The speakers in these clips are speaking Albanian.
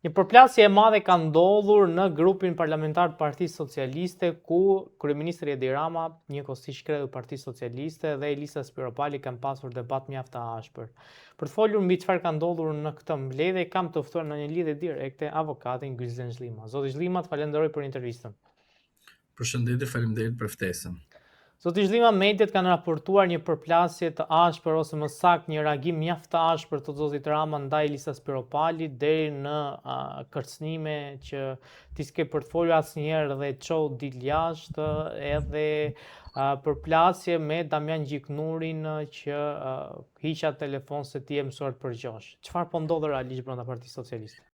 Një përplasje e madhe ka ndodhur në grupin parlamentar të Partisë Socialiste, ku kryeministri Edi Rama, njëkohësisht kreu i Partisë Socialiste, dhe Elisa Spiropali kanë pasur debat mjaft të ashpër. Për të folur mbi çfarë ka ndodhur në këtë mbledhje, kam të ftuar në një lidhje direkte avokatin Gylzen Zhlima. Zoti Zhlima, të falenderoj për intervistën. Përshëndetje, faleminderit për ftesën. Zoti Zhlima, mediat kanë raportuar një përplasje të ashpër, ose më saktë një reagim mjaft të ashpër të zotit Rama ndaj Elisa Spiropali, deri në kërcënime që ti s'ke për të folur asnjëherë dhe çou dil jashtë, edhe përplasje me Damian Gjiknurin që hiqa telefon se ti e mësuar të përgjosh. Çfarë po ndodh realisht brenda Partisë Socialiste?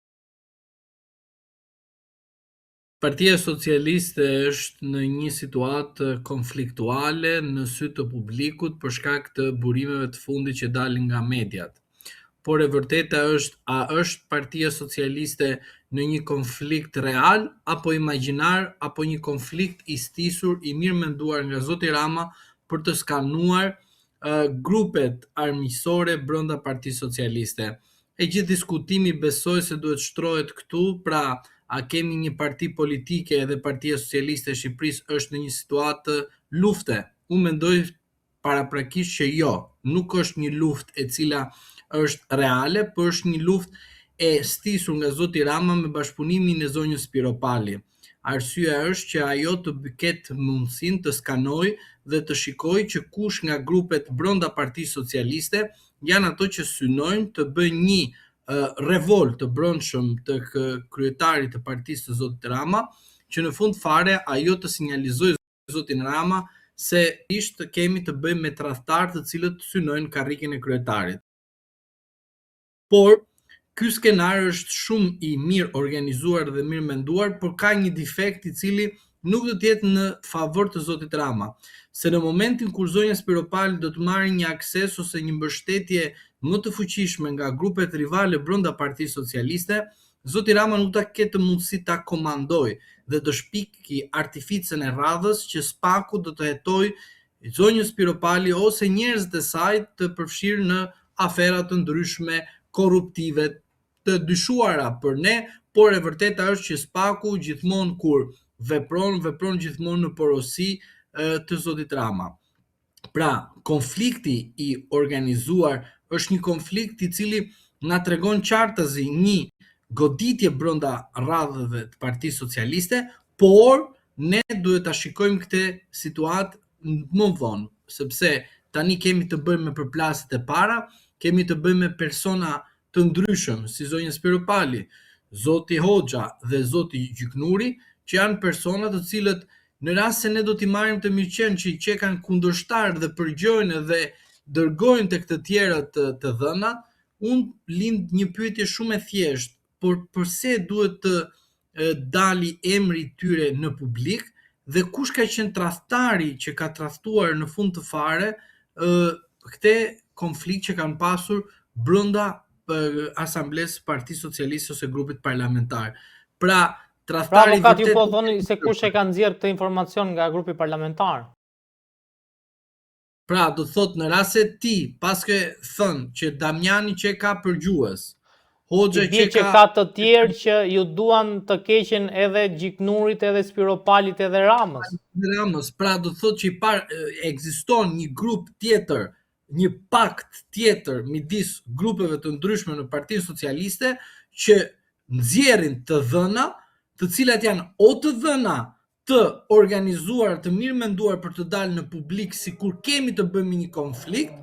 Partia Socialiste është në një situatë konfliktuale në sy të publikut për shkak të burimeve të fundit që dalin nga mediat. Por e vërteta është, a është Partia Socialiste në një konflikt real apo imagjinar, apo një konflikt i stisur, i mirë menduar nga zoti Rama për të skanuar grupet armiqësore brenda Partisë Socialiste. E gjithë diskutimi besoj se duhet shtrohet këtu, pra a kemi një parti politike edhe Partia Socialiste e Shqipërisë është në një situatë lufte? Unë mendoj paraprakisht që jo, nuk është një luftë e cila është reale, por është një luftë e stisur nga zoti Rama me bashkëpunimin e zonjës Spiropali. Arsyeja është që ajo të ketë mundësinë të skanojë dhe të shikojë që kush nga grupet brenda Partisë Socialiste janë ato që synojnë të bëjnë një revolt të brendshëm të kryetarit të partisë të zotit Rama, që në fund fare ajo të sinjalizojë zotin Rama se ishte kemi të bëjmë me tradhtar të cilët synojnë karriken e kryetarit. Por ky skenar është shumë i mirë organizuar dhe mirë menduar, por ka një defekt i cili nuk do të jetë në favor të zotit Rama, se në momentin kur zonja Spiropali do të marrë një akses ose një mbështetje më të fuqishme nga grupet rivale brenda Partisë Socialiste, zoti Rama nuk do të ketë mundësi ta komandojë dhe do shpiki artificën e radhës që spaku do të hetojë zonjën Spiropali ose njerëzit e saj të përfshirë në afera të ndryshme korruptive të dyshuara për ne, por e vërteta është që spaku gjithmonë kur vepron gjithmonë në porosi të zotit Rama. Pra, konflikti i organizuar është një konflikt i cili na tregon qartësi një goditje brenda radhëve të Partisë Socialiste, por ne duhet ta shikojmë këtë situatë më vonë, sepse tani kemi të bëjmë me përplasjet e para, kemi të bëjmë me persona të ndryshëm, si zonja Spiropali, zoti Hoxha dhe zoti Gjiknuri, që janë persona të cilët në rast se ne do t'i marrim të mirëqenë që kanë kundërshtar dhe përgjojnë dhe dërgojnë tek të tjerët të dhënat, unë lind një pyetje shumë e thjeshtë, por pse duhet të dali emri i tyre në publik dhe kush ka qenë tradhtari që ka tradhtuar në fund të fare këtë konflikt që kanë pasur brenda asamblesë Partisë Socialiste ose grupit parlamentar. Pra, tradhtari avokat, ju po thoni se kush e ka nxjerrë këtë informacion nga grupi parlamentar? Pra, do thot në rast se ti paske thënë që Damiani që ka përgjues, Hoxha që ka të tjerë që ju duan të keqen edhe Gjiknurit, edhe Spiropalit, edhe Ramës. Pra do thot që ekziston një grup tjetër, një pakt tjetër midis grupeve të ndryshme në Partinë Socialiste që nxjerrin të dhëna, të cilat janë o të dhëna të organizuar, të mirë menduar për të dalë në publik sikur kemi të bëjmë një konflikt,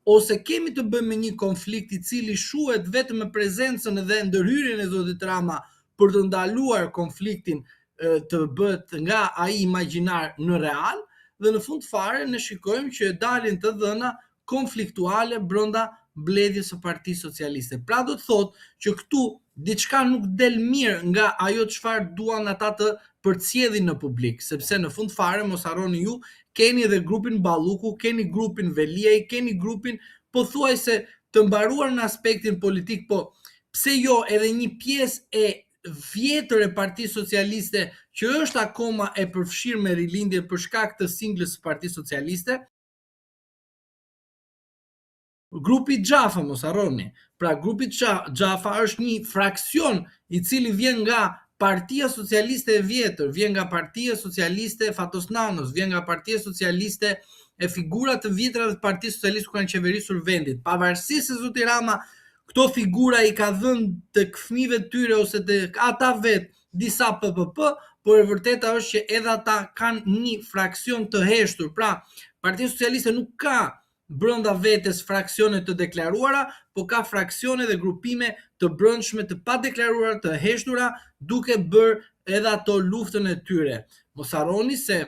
ose kemi të bëjmë me një konflikt i cili shuhet vetëm me prezencën dhe ndërhyrjen e zotit Rama për të ndaluar konfliktin të bëhet nga ai imagjinar në real, dhe në fund fare ne shikojmë që dalin të dhëna konfliktuale brenda mbledhjes së Partisë Socialiste. Pra do të thotë që këtu diçka nuk del mirë nga ajo çfarë duan ata të përcjelljin në publik, sepse në fund fare mos harroni ju, keni edhe grupin Balluku, keni grupin Veliaj, keni grupin pothuajse të mbaruar në aspektin politik, po pse jo edhe një pjesë e vjetër e Partisë Socialiste që është akoma e përfshirë me rilindje për shkak të singlës së Partisë Socialiste. Grupi Xhafa, mos harroni, Pra grupi Xhafa është një fraksion i cili vjen nga Partia Socialiste e vjetër, vjen nga Partia Socialiste e Fatos Nanos, vjen nga Partia Socialiste e figura të vjetra të Partisë Socialiste ku kanë qeverisur vendit. Pavarësisht se zoti Rama këto figura i ka dhënë tek fëmijëve të tyre ose tek ata vet disa PPP, por e vërteta është që edhe ata kanë një fraksion të heshtur. Pra, Partia Socialiste nuk ka brenda vetes fraksione të deklaruara, po ka fraksione dhe grupime të brendshme të padeklaruara, të heshtura, duke bërë edhe ato luftën e tyre. Mos harroni se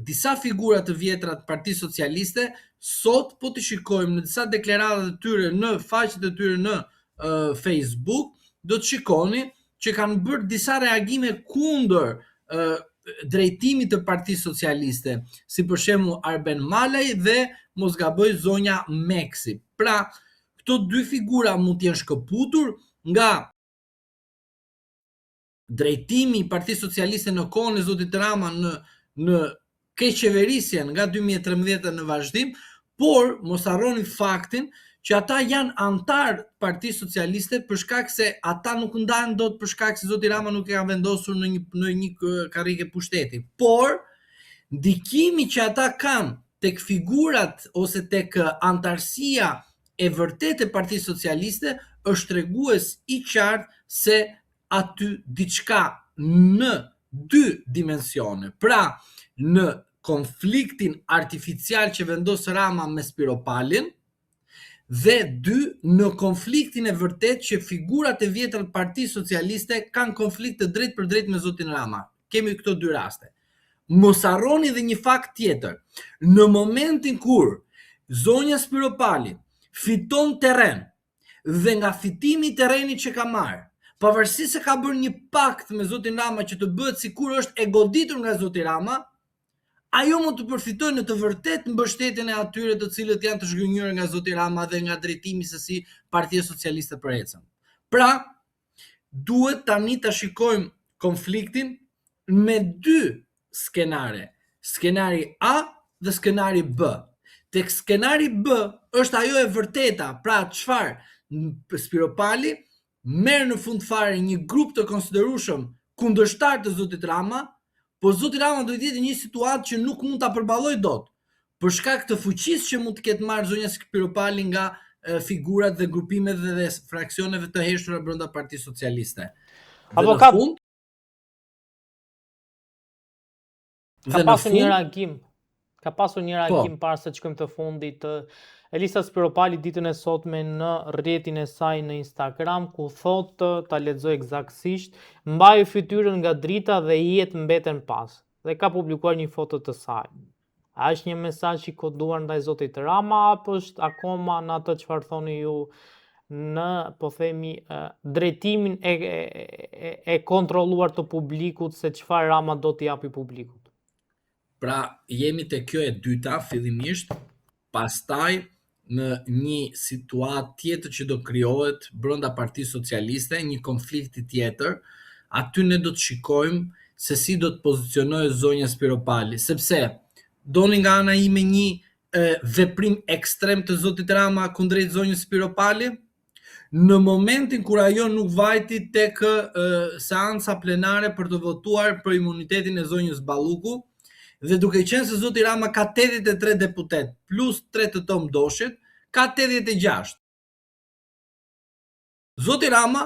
disa figura të vjetra të Partisë Socialiste sot po të shikojmë në disa deklarata të tyre në faqet e tyre në Facebook, do të shikoni që kanë bërë disa reagime kundër drejtimit të Partisë Socialiste, si për shembull Arben Malaj dhe mos gaboj zonja Meksi. Pra, këto dy figura mund të jenë shkëputur nga drejtimi i Partisë Socialiste në kohën e zotit Rama në keqeverisjen nga 2013 në vazhdim, por mos harroni faktin që ata janë antar të Partisë Socialiste për shkak se ata nuk ndahen dot për shkak se zoti Rama nuk e ka vendosur në një karrige pushteti. Por ndikimi që ata kanë tek figurat ose tek antarësia e vërtetë e Partisë Socialiste është tregues i qartë se aty diçka në dy dimensione. Pra, në konfliktin artificial që vendos Rama me Spiropalin, dhe dy, në konfliktin e vërtet që figurat e vjetra të Partisë Socialiste kanë konflikt të drejtë për drejtë me zotin Rama. Kemi këto dy raste. Mos harroni dhe një fakt tjetër. Në momentin kur zonja Spiropali fiton terren dhe nga fitimi i terrenit që ka marrë, pavarësisht se ka bërë një pakt me zotin Rama që të bëhet sikur është e goditur nga zoti Rama, ajo mund të përfitojë në të vërtetë mbështetjen e atyre të cilët janë të zhgënjur nga zoti Rama dhe nga drejtimi se si Partia Socialiste për ecën. Pra, duhet tani ta shikojmë konfliktin me dy skenare. Skenari A dhe skenari B. Tek skenari B është ajo e vërteta, pra çfarë? Spiropali merr në fund fare një grup të konsiderueshëm kundërshtar të zotit Rama, po zoti Rama do të jetë në një situatë që nuk mund ta përballojë dot, për shkak të fuqisë që mund të ketë marrë zonja Spiropali nga figurat dhe grupimet dhe fraksioneve të heshtura brenda Partisë Socialiste. Apo ka pasur një reagim. Ka pasur një reagim para se të shkojmë të fundit. Elisa Spiropali ditën e sotme në rrjetin e saj në Instagram, ku thotë, ta lexoj eksaktësisht, mbaj fytyrën nga drita dhe jetë mbeten pas. Dhe ka publikuar një foto të saj. A është një mesazh i koduar ndaj zotit Rama apo është akoma në atë çfarë thoni ju në, po themi, drejtimin e kontrolluar të publikut se çfarë Rama do t'i japi publikut? Pra, jemi te kjo e dyta fillimisht, pastaj në një situatë tjetër që do krijohet brenda Partisë Socialiste, një konflikti tjetër, aty ne do të shikojmë se si do të pozicionohet zonja Spiropali, sepse doni nga ana ime një veprim ekstrem të zotit Rama kundrejt zonjës Spiropali, në momentin kur ajo nuk vajti tek seanca plenare për të votuar për imunitetin e zonjës Balluku, dhe duke qenë se zoti Rama ka 83 deputet plus 3 të Tom Doshit, ka 86. Zoti Rama,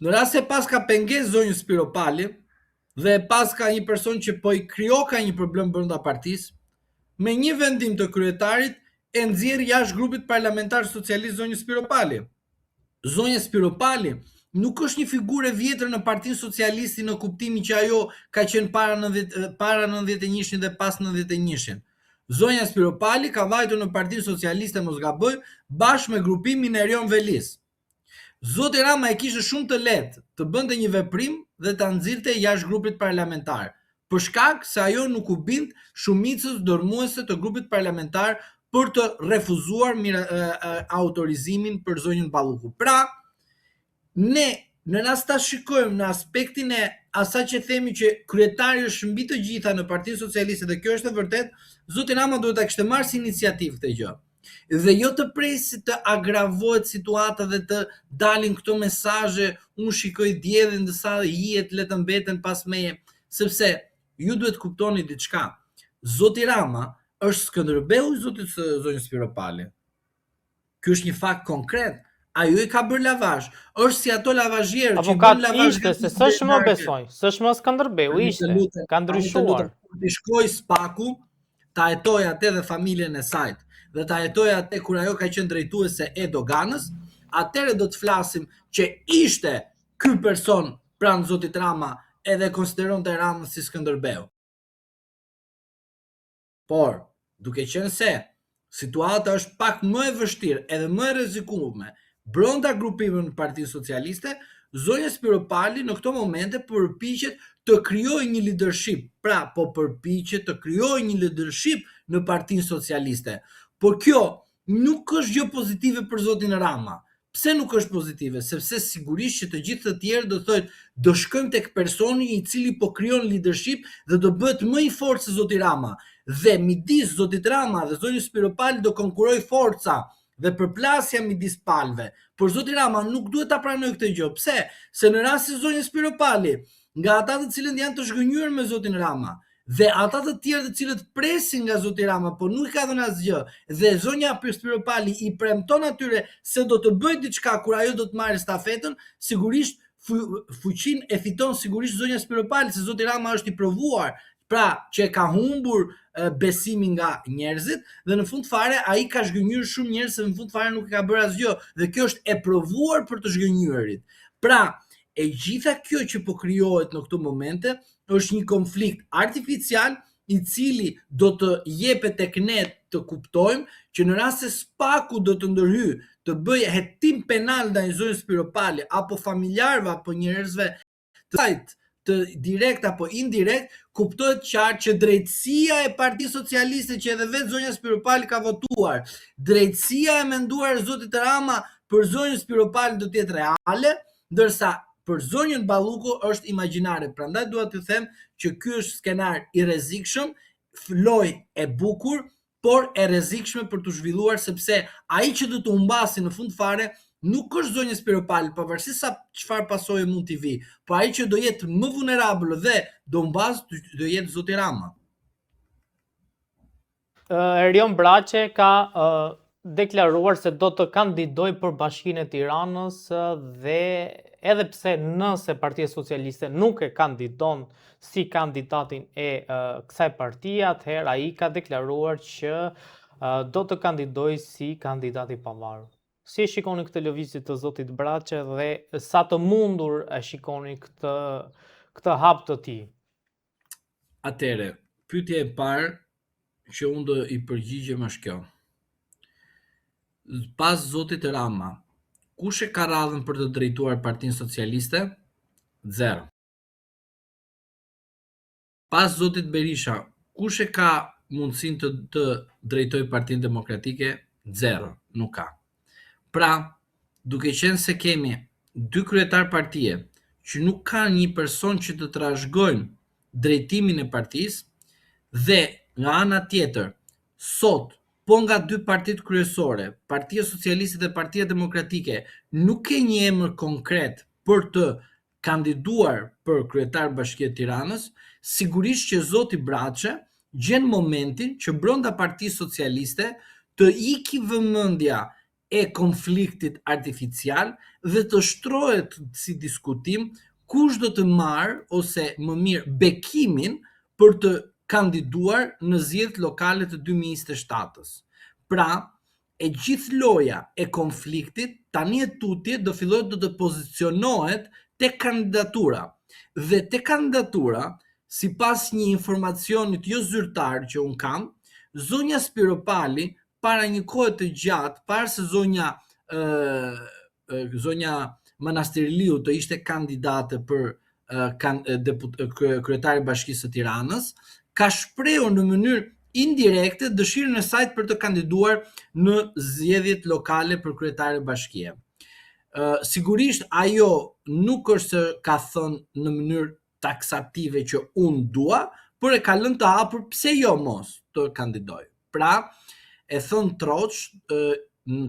në rast se pas ka pengesë zonjës Spiropali dhe pas ka një person që po i krijoka një problem brenda partisë, me një vendim të kryetarit e nxjerr jashtë grupit parlamentar socialist zonjën Spiropali. Zonja Spiropali nuk është një figurë e vjetër në Partinë Socialiste në kuptimin që ajo ka qenë para 91-shin dhe pas 91-shin. Zonja Spiropali ka vajtur në Partinë Socialiste, mos gaboj, bashkë me grupimin e Erion Velis. Zoti Rama e kishte shumë të lehtë të bënte një veprim dhe ta nxirrte jashtë grupit parlamentar, për shkak se ajo nuk u bind shumicës dërmuese të grupit parlamentar për të refuzuar autorizimin për zonjën Balluku. Pra, ne në rast ta shikojmë në aspektin e asaj që themi që kryetari është mbi të gjitha në Partinë Socialiste dhe kjo është e vërtet, zoti Rama duhet ta kishte marrë si iniciativë këtë gjë. Dhe jo të presi të agravohet situata dhe të dalin këto mesazhe, unë shikoj diellin ndërsa hihet le të mbeten pas meje, sepse ju duhet kuptoni diçka. Zoti Rama është Skënderbeu i zonjës Piropali. Ky është një fakt konkret. Ajo i ka bërë lavazh. Është si ato lavazhierë që i Avokat bën lavazh. ishte, se s'është më besoj, s'është më Skënderbeu, ishte, ka ndryshuar. Kur ti shkoj Spaku, ta hetoj atë dhe familjen e saj, dhe ta hetoj atë kur ajo ka qenë drejtuese e doganës, atëherë do të flasim që ishte ky person pranë zotit Rama edhe konsideronte Ramën si Skënderbeu. Por, duke qenë se situata është pak më e vështirë edhe më e rrezikueshme brenda grupimit në Partinë Socialiste, zonja Spiropali në këto momente përpiqet të krijojë një leadership. Pra, po përpiqet të krijojë një leadership në Partinë Socialiste. Por kjo nuk është gjë pozitive për zotin Rama. Pse nuk është pozitive? Sepse sigurisht që të gjithë të tjerë do thotë do shkojmë tek personi i cili po krijon leadership dhe do bëhet më i fortë se zoti Rama. Dhe midis zotit Rama dhe zonjës Spiropali do konkurroj forca dhe përplasja midis palëve. Por zoti Rama nuk duhet ta pranojë këtë gjë. Pse? Se në rast se zonja Spiropali, nga ata të cilët janë të zhgënjur me zotin Rama, dhe ata të tjerë të cilët presin nga zoti Rama, por nuk ka dhënë asgjë, dhe zonja Spiropali i premton atyre se do të bëjë diçka kur ajo do të marrë stafetën, sigurisht fuqinë e fiton sigurisht zonja Spiropali, se zoti Rama është i provuar, pra që ka humbur besimin nga njerëzit dhe në fund fare ai ka zhgënjur shumë njerëz se në fund fare nuk ka bërë asgjë dhe kjo është e provuar për të zhgënjyerit. Pra, e gjitha kjo që po krijohet në këto momente është një konflikt artificial i cili do të jepet tek ne të kuptojmë që në rast se Spaku do të ndërhyjë të bëjë hetim penal ndaj zonjës Spiropali apo familjarëve apo njerëzve të sajt të direkt apo indirekt, kuptohet qartë që drejtësia e Partisë Socialiste që edhe vetë zonja Spiropali ka votuar, drejtësia e menduar e zotit Rama për zonjën Spiropali do të jetë reale, ndërsa për zonjën Balluku është imagjinare. Prandaj dua t'ju them që ky është skenar i rrezikshëm, lojë e bukur, por e rrezikshme për të zhvilluar sepse ai që do të humbasi në fund fare nuk është zonja Spiropali, pavarësisht sa çfarë pasojë mund t'i vi, por ai që do jetë më vulnerabël dhe do humbas do jetë zoti Rama. Erion Braçe ka deklaruar se do të kandidoj për Bashkinë e Tiranës dhe edhe pse nëse Partia Socialiste nuk e kandidon si kandidatin e kësaj partie, atëherë ai ka deklaruar që do të kandidoj si kandidat i pavarur. Si e shikoni këtë lëvizje të zotit Braçe dhe sa të mundur e shikoni këtë hap të tij? Atëre, pyetja e parë që unë do i përgjigjem është kjo. Pas zotit Rama, kush e ka radhën për të drejtuar Partinë Socialiste? Zero. Pas zotit Berisha, kush e ka mundësinë të drejtojë Partinë Demokratike? Zero, nuk ka. Pra, duke qenë se kemi dy kryetar partie që nuk kanë një person që të trashëgojnë drejtimin e partisë dhe nga ana tjetër, sot po nga dy partitë kryesore, Partia Socialiste dhe Partia Demokratike, nuk ke një emër konkret për të kandiduar për kryetar Bashkia e Tiranës, sigurisht që zoti Braçe gjen momentin që brenda Partisë Socialiste të iki vëmendja e konfliktit artificial dhe të shtrohet si diskutim kush do të marrë ose më mirë bekimin për të kandiduar në zgjedhjet lokale të 2027-s. Pra, e gjithë loja e konfliktit tani e tutje do fillojë të pozicionohet tek kandidatura. Dhe tek kandidatura, sipas një informacioni jo zyrtar që un kam, zonja Spiropali para një kohe të gjatë, para se zonja Manastiriliu të ishte kandidate për kryetari i Bashkisë së Tiranës, ka shprehur në mënyrë indirekte dëshirën e saj për të kandiduar në zgjedhjet lokale për kryetare bashkie. Sigurisht ajo nuk është se ka thënë në mënyrë taksative që unë dua, por e ka lënë të hapur pse jo mos të kandidoj. Pra, e thënë Troç,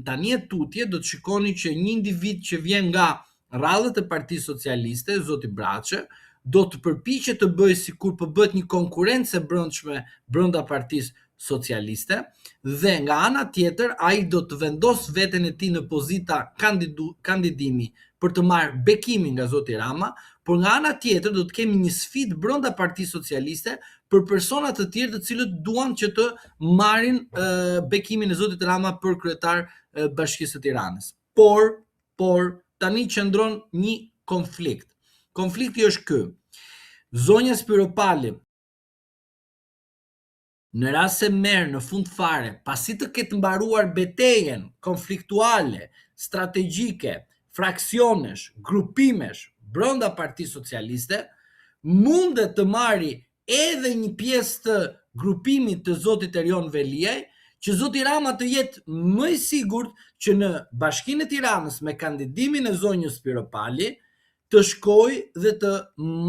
tani e tutje do të shikoni që një individ që vjen nga radhët e Partisë Socialiste, zoti Braçe, do të përpiqet të bëjë sikur po bëhet një konkurrencë e brendshme brenda Partisë Socialiste dhe nga ana tjetër ai do të vendos veten e tij në pozita kandidimi për të marrë bekimin nga zoti Rama, por nga ana tjetër do të kemi një sfidë brenda Partisë Socialiste për persona të tjerë të cilët duan që të marrin bekimin e zotit Rama për kryetar Bashkisë së Tiranës. Por tani qëndron një konflikt. Konflikti është ky. Zonja Spiropali, në rast se merr në fund fare, pasi të ketë mbaruar betejën konfliktuale, strategjike, fraksionesh, grupimesh brenda Partisë Socialiste, mundet të marri edhe një pjesë të grupimit të zotit Erion Veliaj, që zoti Rama të jetë më i sigurt që në Bashkinë e Tiranës me kandidimin e zonjës Spiropali të shkojë dhe të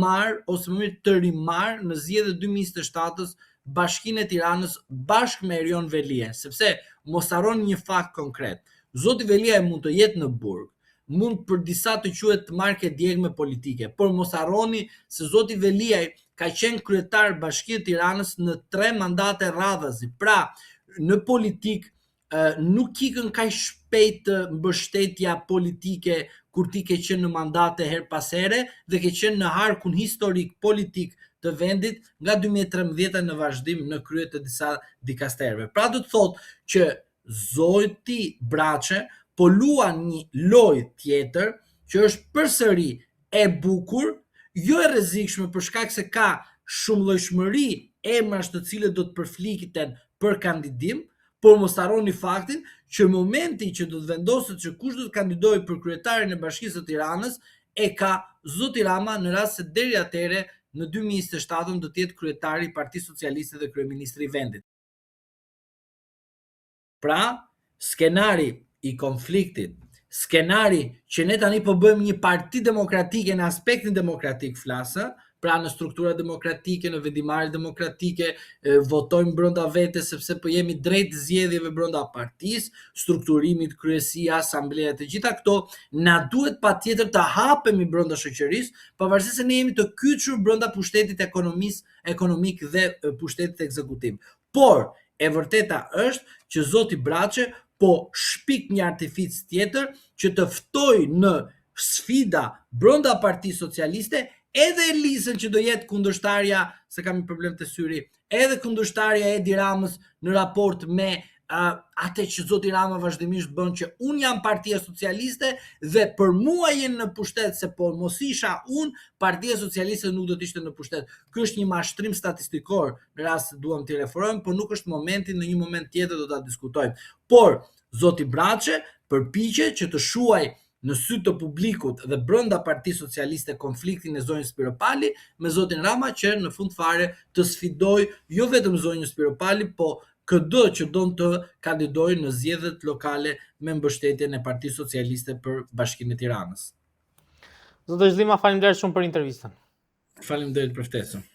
marrë ose më mirë të rimarrë në zgjedhjet 2027-s Bashkinë e Tiranës bashkë me Erion Veliaj, sepse mos harroni një fakt konkret. Zoti Veliaj mund të jetë në burg, mund për disa të quhet marke djegme politike, por mos harroni se zoti Veliaj ka qenë kryetar Bashkia e Tiranës në 3 mandate radhazi. Pra, në politik nuk ikën kaq shpejt mbështetja politike kur ti ke qenë në mandate her pas here dhe ke qenë në harkun historik politik të vendit nga 2013 në vazhdim në krye të disa dikasterëve. Pra do të thotë që zoti Braçe po luan një lojë tjetër që është përsëri e bukur, jo e rrezikshme për shkak se ka shumëllojshmëri emrash të cilët do të përflikiten për kandidim, por mos harroni faktin që momenti që do të vendoset që kush do të kandidojë për kryetarin e Bashkisë së Tiranës e ka zoti Rama, në rast se deri atëherë në 2027 do të jetë kryetari i Partisë Socialiste dhe kryeministri i vendit. Pra, skenari i konfliktit, skenari që ne tani po bëjmë një parti demokratike në aspektin demokratik flasë, pra në struktura demokratike, në vendimarrje demokratike, votojmë brenda vetes sepse po jemi drejt zgjedhjeve brenda partisë, strukturimit, kryesia, asambleja, të gjitha këto na duhet patjetër të hapemi brenda shoqërisë, pavarësisht se ne jemi të kyçur brenda pushtetit ekonomik dhe pushtetit ekzekutiv. Por e vërteta është që zoti Braçe po shpik një artific tjetër që të ftojë në sfida brenda Partisë Socialiste edhe Elisën që do jetë kundërshtarja, se kam një problem të syri, edhe kundërshtarja e Edi Ramës në raport me atë që zoti Rama vazhdimisht bën që unë jam Partia Socialiste dhe për mua jenë në pushtet, se po mos isha unë, Partia Socialiste nuk do të ishte në pushtet. Ky është një mashtrim statistikor në rast se duam t'i referojmë, por nuk është momenti, në një moment tjetër do ta diskutojmë. Por zoti Braçe përpiqet që të shuaj në sy të publikut dhe brenda Partisë Socialiste konfliktin e zonjës Spiropali me zotin Rama që në fund fare të sfidoj jo vetëm zonjën Spiropali, po këdo që don të kandidojë në zgjedhjet lokale me mbështetjen e Partisë Socialiste për Bashkinë e Tiranës. Zotë Zhlima, faleminderit shumë për intervistën. Faleminderit për ftesën.